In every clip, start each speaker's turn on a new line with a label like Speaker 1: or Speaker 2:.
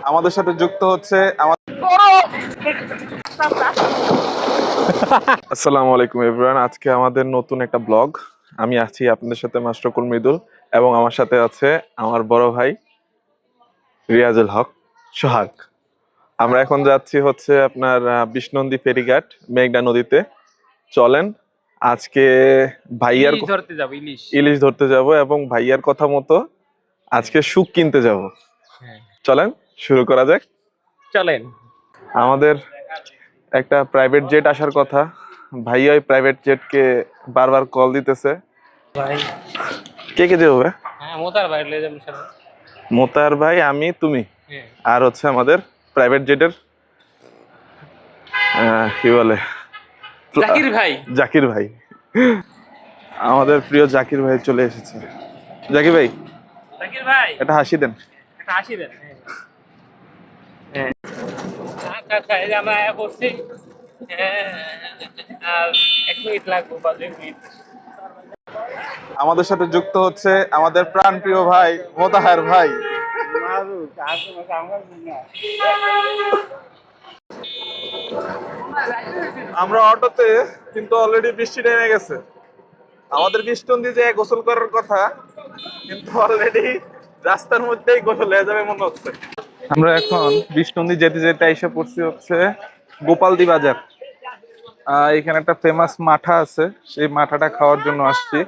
Speaker 1: আমাদের সাথে যুক্ত হচ্ছে আসসালামু আলাইকুম এভরিওয়ান। আজকে আমাদের নতুন একটা ব্লগ। আমি আছি আপনাদের সাথে মাশরাকুল মৃদুল, এবং আমার সাথে আছে আমার বড় ভাই রিয়াজুল হক সোহাগ। আমরা এখন যাচ্ছি হচ্ছে আপনার বিষ্ণন্দী ফেরিঘাট মেঘনা নদীতে। চলেন আজকে ভাইয়ার ইলিশ ধরতে যাব, এবং ভাইয়ার কথা মতো আজকে শুক কিনতে যাব। চলেন শুরু করা যাক।
Speaker 2: চলেন।
Speaker 1: আমাদের একটা প্রাইভেট জেট আসার কথা, ভাইয়া ওই প্রাইভেট জেটকে বারবার কল দিতেছে।
Speaker 2: ভাই
Speaker 1: কে কে যাবে?
Speaker 2: হ্যাঁ, মোতার ভাই লয়ে যাবেন সাথে।
Speaker 1: মোতার ভাই, আমি, তুমি,
Speaker 2: হ্যাঁ।
Speaker 1: আর হচ্ছে আমাদের প্রাইভেট জেটের কি বলে,
Speaker 2: জাকির ভাই।
Speaker 1: জাকির ভাই। আমাদের প্রিয় জাকির ভাই চলে এসেছে। জাকির ভাই,
Speaker 2: জাকির ভাই
Speaker 1: একটা হাসি দেন।
Speaker 2: একটা হাসি দেন। হ্যাঁ আচ্ছা আচ্ছা, এই যে আমরা বসছি। আর 1 মিনিট লাগবে বা 2 মিনিট।
Speaker 1: আমাদের সাথে যুক্ত হচ্ছে আমাদের প্রাণ প্রিয় ভাই মোতাহার ভাই। আমরা অটোতে, কিন্তু অলরেডি বৃষ্টি নেমে গেছে। আমাদের বিষ্ণন্দী যে গোসল করার কথা, কিন্তু অলরেডি রাস্তার মধ্যেই গোসল হয়ে যাবে মনে হচ্ছে। আমরা এখন বিষ্ণন্দী যেতে যেতে এসে পড়ছি হচ্ছে গোপালদি বাজার। এখানে একটা ফেমাস মাঠা আছে, সেই মাঠাটা খাওয়ার জন্য আসছি।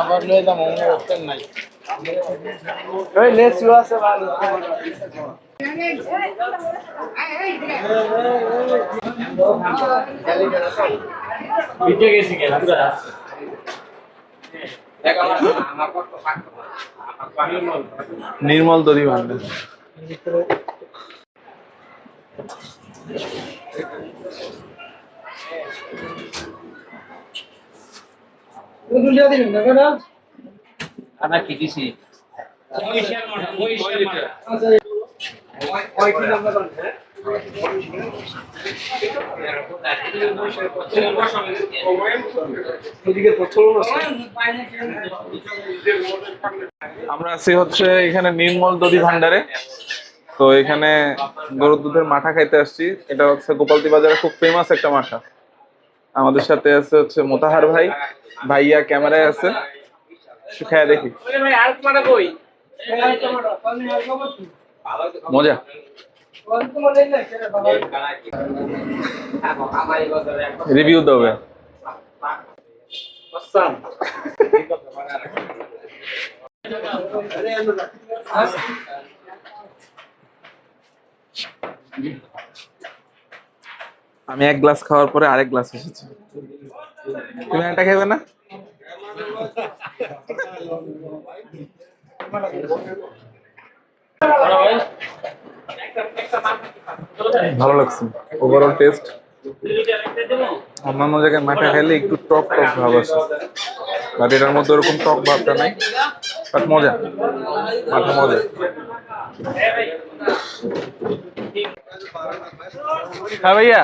Speaker 3: আবার লয়ে যাবো নাই
Speaker 2: ভিজে গেছি কেন পুরা?
Speaker 1: নির্মল দধি ভান্ডার।
Speaker 2: আমরা কি দিছি?
Speaker 1: আমরা আছি হচ্ছে এখানে নির্মল দধি ভান্ডারে। তো এখানে গরুর দুধের মাঠা খাইতে আসছি। এটা হচ্ছে গোপালদি বাজারে খুব ফেমাস একটা মাঠা। আমাদের সাথে আছে হচ্ছে মোতাহার ভাই, ভাইয়া ক্যামেরায় আছে। খায়া দেখি,
Speaker 2: ভাই আর মানে কই?
Speaker 1: মজা। রিভিউ দেবে। আমি 1 গ্লাস খাওয়ার পরে আরেক গ্লাস এসেছে। তুমি একটা খাইবে না? ভালো লাগছে ওভারঅল টেস্ট। অন্যান্য জায়গায় মাঠা খাইলে একটু টক টক ভাব আছে, বাট এটার মধ্যে ওরকম টক ভাবটা নাই। বাট মজা, মাঠা মজা। হ্যাঁ ভাইয়া,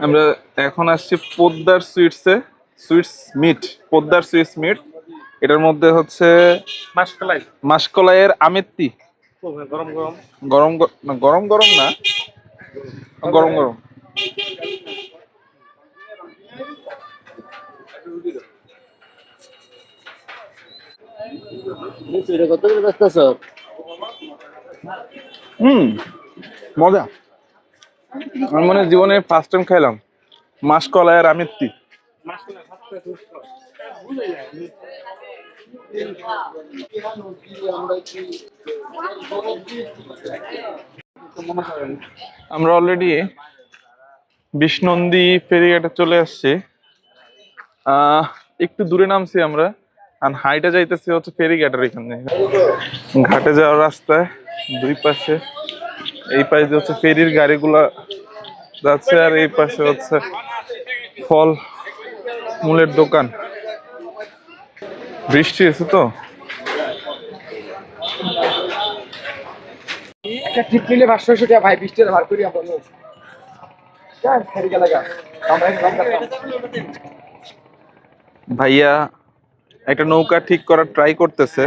Speaker 1: আমরা এখন আসছি পোদ্দার সুইটসে। Sweets meet, Poddar sweets meet. এটার মধ্যে হচ্ছে
Speaker 2: মাসকলাই,
Speaker 1: মাসকলাইয়ের আমেত্তি।
Speaker 2: গরম গরম
Speaker 1: গরম না, গরম গরম না, গরম গরম। মজা। আমি মনে হয় জীবনে ফার্স্ট টাইম খাইলাম মাসকলাই আর আমেত্তি। আমরা অলরেডি বিষ্ণন্দী ফেরিঘাটে চলে আসছি। একটু দূরে নামছি আমরা, আর হাইটে যাইতেছি হচ্ছে ফেরিঘাটের এখানে। ঘাটে যাওয়ার রাস্তায় দুই পাশে, এই পাশে হচ্ছে ফেরির গাড়িগুলা যাচ্ছে, আর এই পাশে হচ্ছে ফল মূলের দোকান। বৃষ্টি এসে তো
Speaker 3: একটা ট্রিপ নিলে 500 টাকা ভাই, 20 টাকা বার করি আমরা। যাই ফেরি গেলে গা আমরা একদম
Speaker 1: ভাইয়া একটা নৌকা ঠিক করার ট্রাই করতেছে।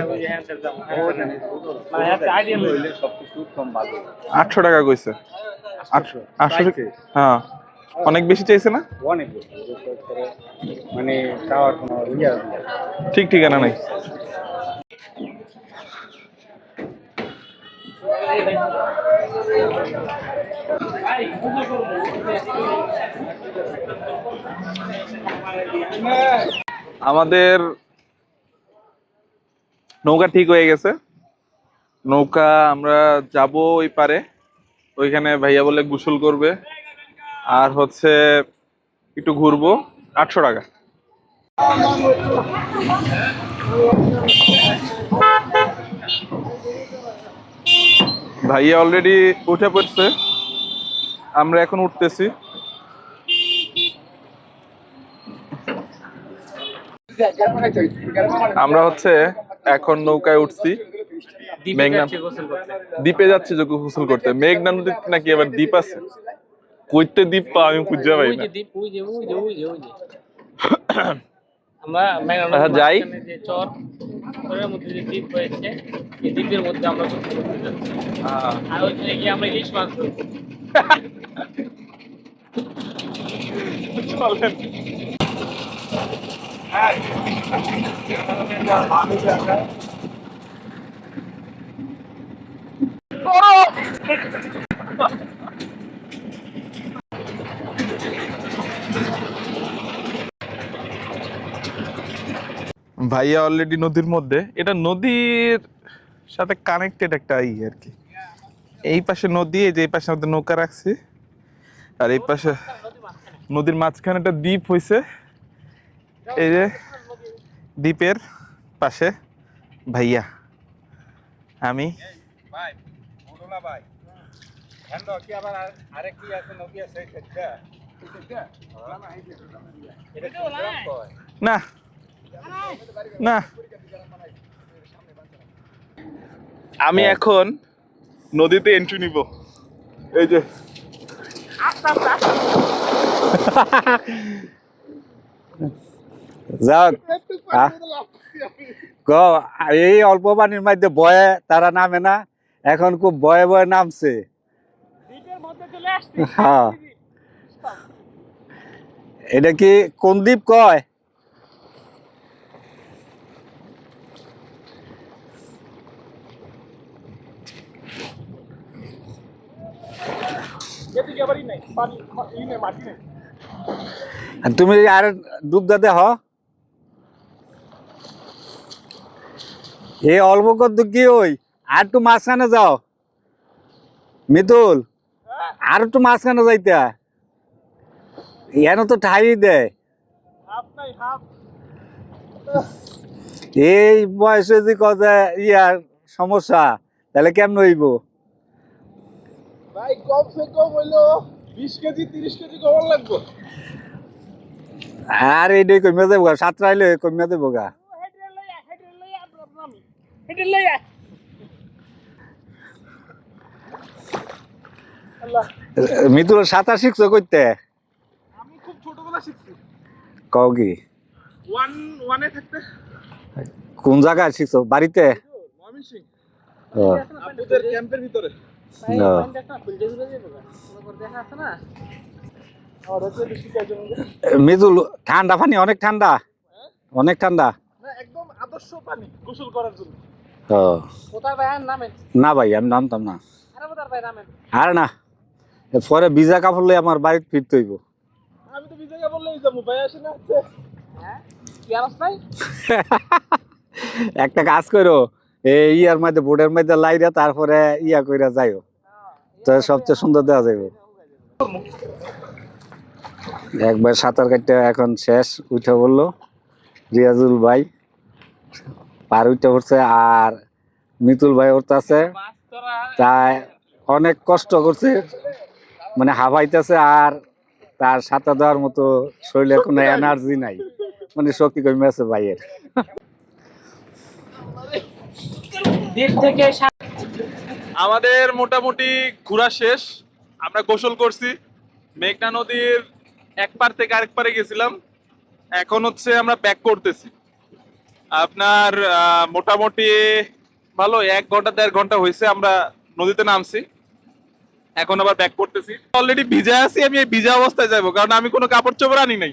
Speaker 1: 800 টাকা কইছে। 800? হ্যাঁ, অনেক বেশি চাইছে না?
Speaker 3: অনেক মানে খাওয়ার কোনো ইয়া
Speaker 1: ঠিক ঠিকানা নাই। আমাদের নৌকা ঠিক হয়ে গেছে। নৌকা আমরা যাব ওই পারে, ওইখানে ভাইয়া বলে গোসল করবে আর হচ্ছে একটু ঘুরবো। 800 টাকা। ভাইয়া অলরেডি উঠে পড়ছে, আমরা এখন উঠতেছি। আমরা হচ্ছে এখন নৌকায় উঠছি, মেঘনা দ্বীপে যাচ্ছি যে গোসল করতে। মেঘনা নদীতে নাকি আবার দ্বীপ আছে, কইতে দ্বীপ পা আমি খুঁজে পাই না।
Speaker 2: আমরা
Speaker 1: যাই।
Speaker 2: যে চর চরের মধ্যে যে দ্বীপ রয়েছে, এই দ্বীপের মধ্যে আমরা গোসল করতে যাচ্ছি। আর ওইখানে গিয়ে আমরা ইলিশ মাছ ধরবো।
Speaker 1: ভাইয়া অলরেডি নদীর মধ্যে, এটা নদীর সাথে কানেক্টেড একটা আর কি। এই পাশে নদী, এই যে এই পাশে আমাদের নৌকা রাখছি, আর এই পাশে নদীর মাঝখানে একটা দ্বীপ হইছে। এই যে দ্বীপের পাশে ভাইয়া, আমি
Speaker 3: ভাই বড়লা ভাই হ্যান্ড কি আবার আরেক কি আছে নদী আছে সেটা এটা
Speaker 1: না না, আমি এখন নদীতে এন্ট্রি নিব। এই যে
Speaker 4: যাক এই অল্প পানির মধ্যে ভয়ে তারা নামে না, এখন খুব ভয়ে ভয়ে নামছে। হ্যাঁ, এটা কি কোন দ্বীপ কয়? তুমি আর ডুবদা দেহ, এই অল্প কত কি ওই আর একটু মাঝখানে যাও মিতুল, আর একটু মাঝখানে যাইতে এনে তো ঠাই দেয়। এই বয়সে যে কথা ইয়ার সমস্যা, তাহলে কেমন হইব?
Speaker 3: ভাই কমসে কম হইলো 20 কেজি 30 কেজি কমন লাগবে।
Speaker 4: আর এইটাই কমিয়া দেবো গা, সাতটা আইলে কমিয়া দেবো গা। মিতুল সাঁতার শিখছো করতে?
Speaker 3: আমি খুব ছোটবেলা শিখছি,
Speaker 4: কও কি?
Speaker 3: ওয়ানে থাকতে।
Speaker 4: কোন জায়গায় শিখছো? বাড়িতে?
Speaker 3: ময়মনসিংহ
Speaker 4: ও,
Speaker 3: আপুদের ক্যাম্পের ভিতরে।
Speaker 4: ও।
Speaker 3: আর হচ্ছে বেশি কাজে মধ্যে
Speaker 4: মিতুল ঠান্ডা পানি, অনেক ঠান্ডা, অনেক ঠান্ডা।
Speaker 3: না একদম আদর্শ পানি গোসল করার জন্য।
Speaker 4: ও
Speaker 2: কোথায় ভাই নামেন?
Speaker 4: না ভাই, আমি নামতাম না।
Speaker 2: আরে কোথায় ভাই নামেন?
Speaker 4: আর না, পরে ভিজা কাপড় লই আমার বাড়িতে ফিরতে হইব।
Speaker 3: আমি তো বিজাকে বললেই যাবো, ভাই আসে না হচ্ছে।
Speaker 2: হ্যাঁ কি আরস নাই?
Speaker 4: একটা কাজ করো, এই ইয়ার মধ্যে বোর্ডের মধ্যে লাইরা তারপরে ইয়া কইরা যাইও, তো সবচেয়ে সুন্দর দেওয়া যাইব। একবার সাঁতার কাটতে এখন শেষ, উঠে বললো রিয়াজুল ভাই। পার উঠে উঠছে, আর মিতুল ভাই উঠতেছে, তাই অনেক কষ্ট করছে, মানে হাবাইতেছে, আর তার সাথে দেওয়ার মতো শরীরে কোনো এনার্জি নাই, মানে শক্তি কমে আছে ভাইয়ের।
Speaker 2: দিক থেকে
Speaker 1: আমাদের মোটামুটি ঘোরা শেষ। আমরা গোসল করছি, মেঘনা নদীর এক পার থেকে আরেক পারে গেছিলাম। এখন হচ্ছে আমরা ব্যাক করতেছি। আপনার মোটামুটি ভালো 1 ঘন্টা 1.5 ঘন্টা হয়েছে আমরা নদীতে নামছি। এখন আবার ব্যাক করতেছি। অলরেডি ভিজা আছি, আমি এই ভিজা অবস্থায় যাবো, কারণ আমি কোনো কাপড় চোপড় আনি নাই।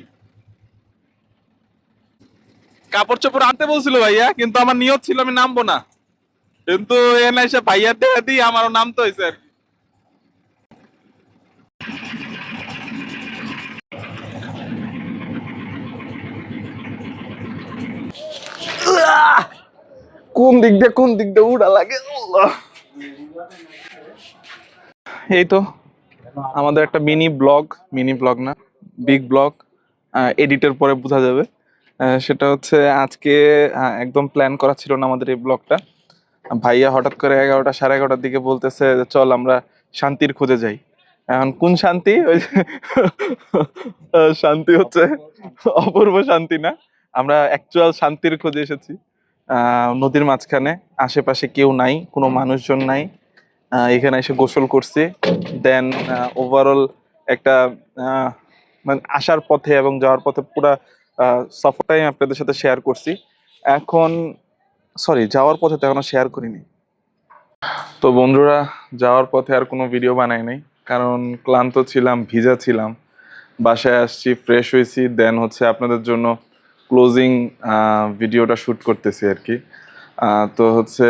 Speaker 1: কাপড় চোপড় আনতে বলছিল ভাইয়া, কিন্তু আমার নিয়ত ছিল আমি নামবো না, কিন্তু এনে এসে ভাইয়ার দেখা দিয়ে আমারও নামতে হয়েছে আর কি। কোন দিক দিয়ে উড়া লাগে, আল্লাহ। এই তো আমাদের একটা মিনি ব্লগ না, বিগ ব্লগ, এডিটের পরে বোঝা যাবে। সেটা হচ্ছে আজকে একদম প্ল্যান করা ছিল না আমাদের এই ব্লগটা। ভাইয়া হঠাৎ করে 11টা 11:30টার দিকে বলতেছে যে চল আমরা শান্তির খোঁজে যাই। এখন কোন শান্তি? ওই যে শান্তি হচ্ছে অপূর্ব শান্তি না, আমরা অ্যাকচুয়াল শান্তির খোঁজে এসেছি। নদীর মাঝখানে, আশেপাশে কেউ নাই, কোনো মানুষজন নাই। এখানে এসে গোসল করছি, দেন ওভারঅল একটা মানে আসার পথে এবং যাওয়ার পথে পুরা সফরটাই আমি আপনাদের সাথে শেয়ার করছি। এখন সরি, যাওয়ার পথে তো এখনো শেয়ার করিনি। তো বন্ধুরা, যাওয়ার পথে আর কোনো ভিডিও বানাই নাই, কারণ ক্লান্ত ছিলাম, ভিজা ছিলাম। বাসায় আসছি, ফ্রেশ হয়েছি, দেন হচ্ছে আপনাদের জন্য ক্লোজিং ভিডিওটা শ্যুট করতেছি আর কি। তো হচ্ছে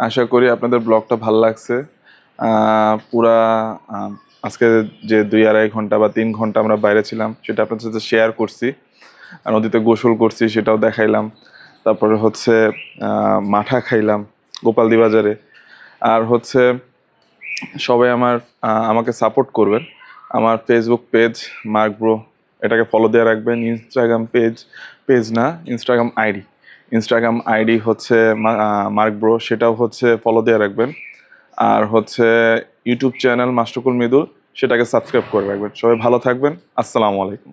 Speaker 1: আশা করি আপনাদের ব্লগটা ভালো লাগছে। পুরা আজকে যে 2-2.5 ঘন্টা বা 3 ঘন্টা আমরা বাইরে ছিলাম সেটা আপনাদের সাথে শেয়ার করছি। নদীতে গোসল করছি সেটাও দেখাইলাম। তারপরে হচ্ছে মাঠা খাইলাম গোপালদি বাজারে। আর হচ্ছে সবাই আমাকে সাপোর্ট করবেন। আমার ফেসবুক পেজ মার্ক ব্রো, এটাকে ফলো দিয়ে রাখবেন। ইনস্টাগ্রাম পেজ না, ইনস্টাগ্রাম আইডি হচ্ছে মার্ক ব্রো, সেটাও হচ্ছে ফলো দিয়ে রাখবেন। আর হচ্ছে ইউটিউব চ্যানেল মাস্টারকুল মৃদুল, সেটাকে সাবস্ক্রাইব করে রাখবেন। সবাই ভালো থাকবেন, আসসালামু আলাইকুম।